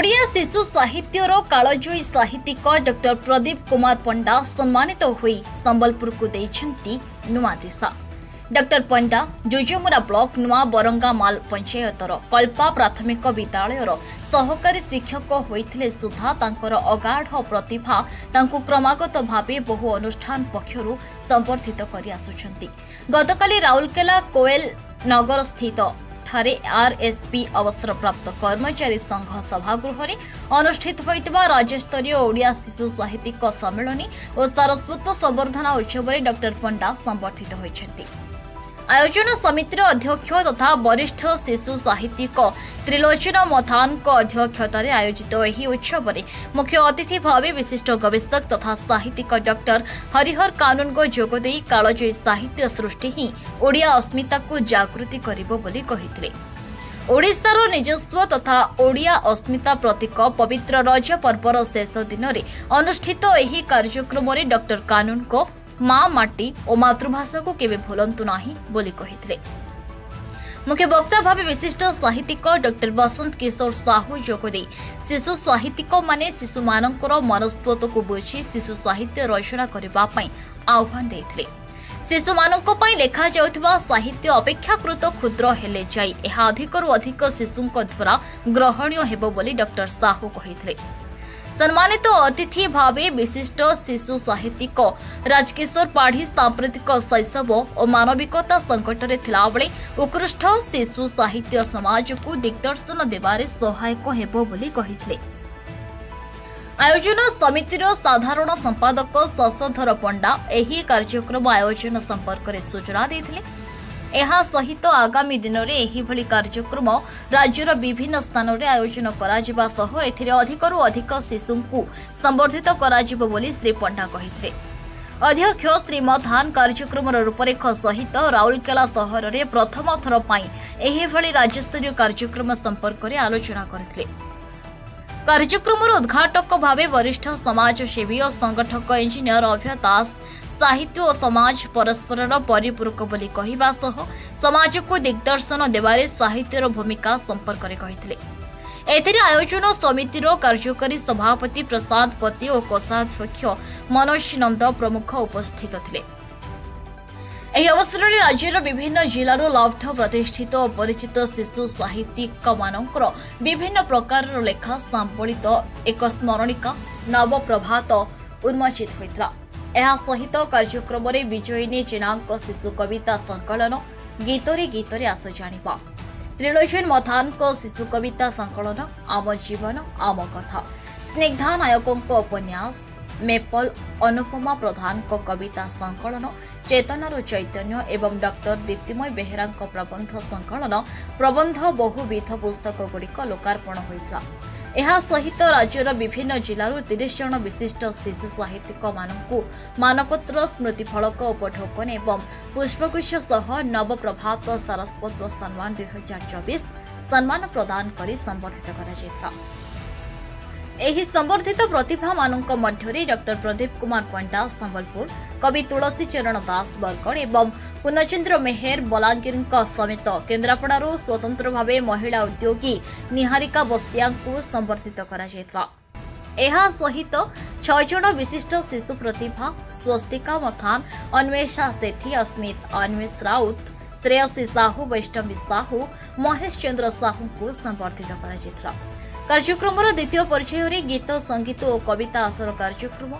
ओडिया शिशु साहित्यर कालजयी साहित्यिक डॉक्टर प्रदीप कुमार पंडा सम्मानित हुई संबलपुर को देइछंती नुआ दिशा। डॉक्टर पंडा जोजमुरा ब्लॉक नुआ बरंगा माल पंचायतर कल्पा प्राथमिक विद्यालय सहकारी शिक्षक होइथिले सुधा तांकर अगाढ़ प्रतिभा तांकु क्रमागत भावे बहु अनुष्ठान पक्षरु संवर्धित करि आसुछंती। गतकाली राउरकेला कोएल नगर स्थित ठारे आरएसपी अवसर प्राप्त कर्मचारी संघ सभागृह अनुष्ठित होइतबा राज्यस्तरीय ओडिया शिशु साहित्यिक सम्मेलन और सारस्वत संवर्धना उत्सव में डॉक्टर पंडा संवर्धित होइछंती। आयोजन समितिर अध्यक्ष तथा वरिष्ठ शिशु साहित्यिक त्रिलोचन मथान अध्यक्षतार आयोजित यह उत्सव में मुख्य अतिथि भाव विशिष्ट गवेषक तथा साहित्यिक डॉक्टर हरिहर कानून को जोगदे कालजयी साहित्य सृष्टि ही ओडिया अस्मिता को जागृति करिबो बोली कहिथिले। ओडिशार निजस्व तथा ओडिया अस्मिता प्रतीक पवित्र रज पर्वर शेष दिन में अनुष्ठित यह कार्यक्रम में डॉक्टर कानून को माँ माटी और मातृभाषा को केवे भूलंतु नाही बोली कहिथिले। मुख्य वक्ता भाव विशिष्ट साहित्यिक डॉक्टर बसंत किशोर साहू जोगदे शिशु साहित्यिक माने शिशु मानकर मनस्त्वत को बुझी शिशु साहित्य रचना करबा पई आह्वान देथिले। शिशु मानक पई लेखा जाउथबा साहित्य अपेक्षाकृत क्षुद्र हेले जाई एहा अधिकरु अधिक शिशुंक द्वारा ग्रहणीय हेबो बोली डॉक्टर साहू कहिथिले। सम्मानित अतिथि भावे विशिष्ट शिशु साहित्यिक राजकिशोर पाढ़ी सांप्रतिक शैशव और मानविकता संकट में थिला बेले उत्कृष्ट शिशु साहित्य समाज को दिग्दर्शन देबारे सहायक हेबो बोली कहिथिले। आयोजन समितिर साधारण संपादक शशधर पंडा एही कार्यक्रम आयोजन संपर्क में सूचना देथिले। एहा सहित आगामी दिन में एहिभली कार्यक्रम राज्यर विभिन्न स्थान में आयोजन कराजिबा सह एथिरे अधिकरु अधिक शिशुंकु संवर्धित कराजिबो बोली श्री पंडा कहिथिले। अध्यक्ष श्री मथान कार्यक्रम रूपरेख सहित राउरकेला सहर में प्रथम थर पई एहिभली राज्यस्तरीय कार्यक्रम संपर्क में आलोचना करथिले। कार्यक्रम उद्घाटक भावे वरिष्ठ समाजसेवी और संगठक इंजीनियर अभय दास साहित्य और समाज परस्पर परिपूरक बोली कहवा सह समाज को दिग्दर्शन देवारे साहित्यर भूमिका संपर्क में कहिथिले। एथिरे आयोजन समितिर कार्यकारी सभापति प्रसाद पति और कोषाध्यक्ष मनोज नंद प्रमुख उपस्थित थिले। एही अवसर में राज्यर विभिन्न जिलार लब्ध प्रतिष्ठित और परिचित शिशु साहित्यिक मानकर विभिन्न प्रकार लेखा सांबलित एक स्मरणिका नवप्रभात उन्मोचित होइतला। एहा सहित कार्यक्रम में विजयिनी जेनांक शिशु कविता संकलन गीतरे गीतरे आस जानिबा त्रिलोचन मथान शिशु कविता संकलन आम जीवन आम कथा स्निग्धा नायकों उपन्यास मेपल अनुपमा प्रधान कविता संकलन चेतनार चैतन्य एवं डॉक्टर दीप्तिमय बेहेरा प्रबंध संकलन प्रबंध बहुविध पुस्तक गुड़िक लोकार्पण होइतला। एहा सहित राज्यर विभिन्न जिलारू 30 जन विशिष्ट शिशु साहित्यिक मानकु मानपत्र स्मृतिफलक उपढौकन एवं पुष्पगुच्छ सह नवप्रभात सारस्वत सम्मान 2024 सम्मान प्रदान करी संवर्धित करा जायथिला। एही संवर्धित प्रतिभा मानक मध्य डॉक्टर प्रदीप कुमार पंडा संबलपुर कवि तुलसी चरण दास बरगढ़ एवं पूर्णचंद्र मेहर बलांगीर समेत केन्द्रापड़ारू स्वतंत्र भावे महिला उद्योगी निहारिका बस्तिया को संवर्धित करा जायथिला। एहा सहित 6 जन विशिष्ट शिशु प्रतिभा स्वस्तिका मथान अन्वेषा सेठी अस्मित अन्वेष राउत श्रेयसी साहू वैष्णवी साहू महेश चंद्र साहू को संवर्धित करा जायथिला। कार्यक्रम द्वितीय पर्याय गीत संगीत और कविता आसर कार्यक्रम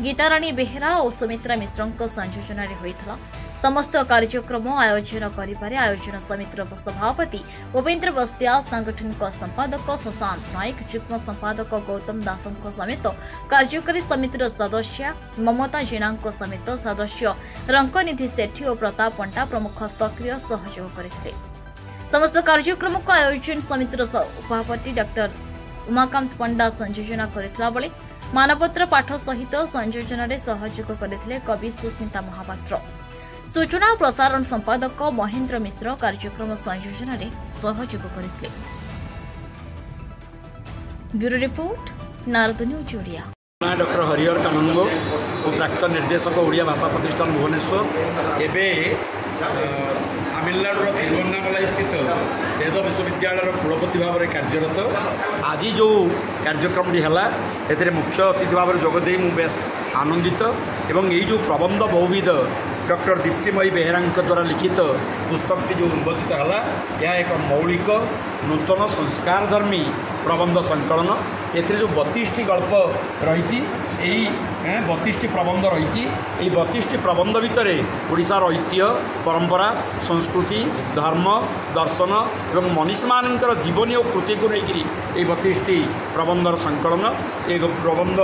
गीताराणी बेहेरा और सुमित्रा मिश्र संयोजन होता। समस्त कार्यक्रम आयोजन करिबारे आयोजन समितिर सभापति उपेन्द्र बस्तिया सांगठनिक संपादक सुशांत नायक युग्म संपादक गौतम दास समेत कार्यकारी समितिर सदस्य ममता जेना समेत सदस्य रंकनिधि सेठी और प्रताप पंडा प्रमुख सक्रिय सहयोग करथिले। समस्त कार्यक्रम को आयोजन समितिर सभापति डॉक्टर उमाकांत पंडा संयोजन करथिला बेले मानपत्र पाठ सहित संयोजन में सहयोग करथिले कवि सुस्मिता महापात्र। सूचना और प्रसारण संपादक महेंद्र मिश्र कार्यक्रम संयोजन में सहयोग करथिले। Bureau report Narad news Odia. मैं डॉक्टर हरिहर कानंगो प्राक्तन निर्देशक ओडिया भाषा प्रतिष्ठान भुवनेश्वर एवं तमिलनाडु तिरुवन्नामलाई स्थित वेद विश्वविद्यालय कुलपति भाव में कार्यरत। आज जो कार्यक्रम है मुख्य अतिथि भाव में जोगदे बेस आनंदित एवं यही जो प्रबंध बहुविध डॉक्टर दीप्तिमयी बेहेरा द्वारा लिखित पुस्तकटी जो उन्मोचित है यह एक मौलिक नूतन संस्कारधर्मी प्रबंध संकलन। एथिरे जो 32टी गल्प रही 32टी प्रबंध रही 32टी प्रबंध भितर ओडिशार ऐतिह्य परंपरा संस्कृति धर्म दर्शन एवं मनीष मानकर जीवनी और कृति को लेकर 32टी प्रबंधर संकलन। एक प्रबंध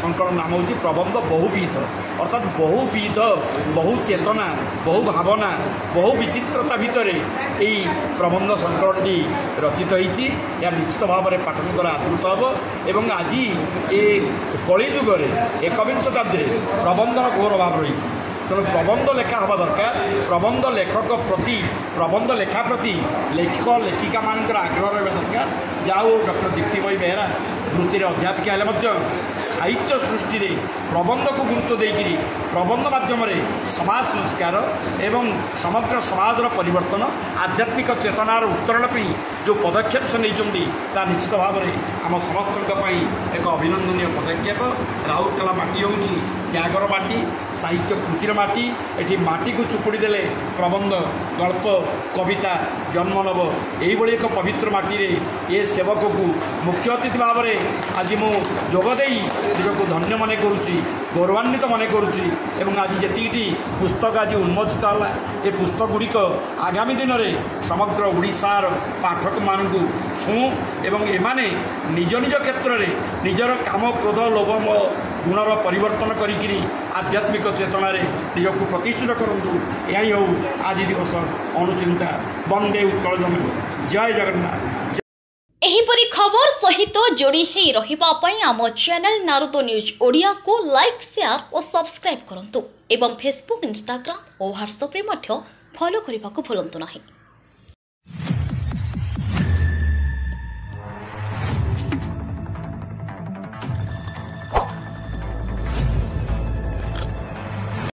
संकलन नाम हूँ प्रबंध बहुविध अर्थात बहुविध बहु चेतना बहु भावना बहु विचित्रता भितर यही प्रबंध संकलनटी रचित होती निश्चित भाव में पाठक द्वारा आदृत हम एवं आज ये कलिजुगर एकविंश शताब्दी प्रबंधर घोर अभाव रही तेणु प्रबंध लेखा हवा दरकार। प्रबंध लेखक प्रति प्रबंध लेखा प्रति लेखक लेखिका मान आग्रह रहा दरकार। जाओ डॉक्टर दीप्तिमयी बेहेरा वृत्तिर अध्यापिका हेले साहित्य सृष्टि रे प्रबंध को गुरुत्व देकर प्रबंध माध्यम समाज संस्कार एवं समग्र समाजर परिवर्तन आध्यात्मिक चेतनार उत्तरण पर जो पदक्षेप से नहीं निश्चित भाव में आम समस्त एक अभिनंदनीय पदक्षेप। राउरकेला माटी हूँ त्यागर माटी साहित्य कृतिर माटी एटी माटी को चुपुड़ी देले प्रबंध गल्प कविता जन्म नब यही एक पवित्र माटी रे ये सेवक को मुख्य अतिथि भाव में आज मु जोगदे निजक धन्य मन करुच्ची गौरवान्वित मन करुच्ची एवं आज जी पुस्तक आज उन्मोचित है ये पुस्तक गुड़िक आगामी दिन में समग्र ओडिशार पाठक मानू छुँ एवं एमाने निज निज क्षेत्र में निजर काम क्रोध लोभ गुणर परिवर्तन करी आध्यात्मिक चेतन निजक प्रतिष्ठित करूँ। यही हो आज दिवस अनुचिंता। वंदे उत्कल जन। जय जगन्नाथ। एहीपरी खबर सहित जोड़ी ही रहिबा पई आम चैनल नारद न्यूज ओडिया को लाइक शेयर और सब्सक्राइब करंतु एवं फेसबुक इंस्टाग्राम और व्हाट्सएप रे मध्य फॉलो करने को भूलंतु नहीं।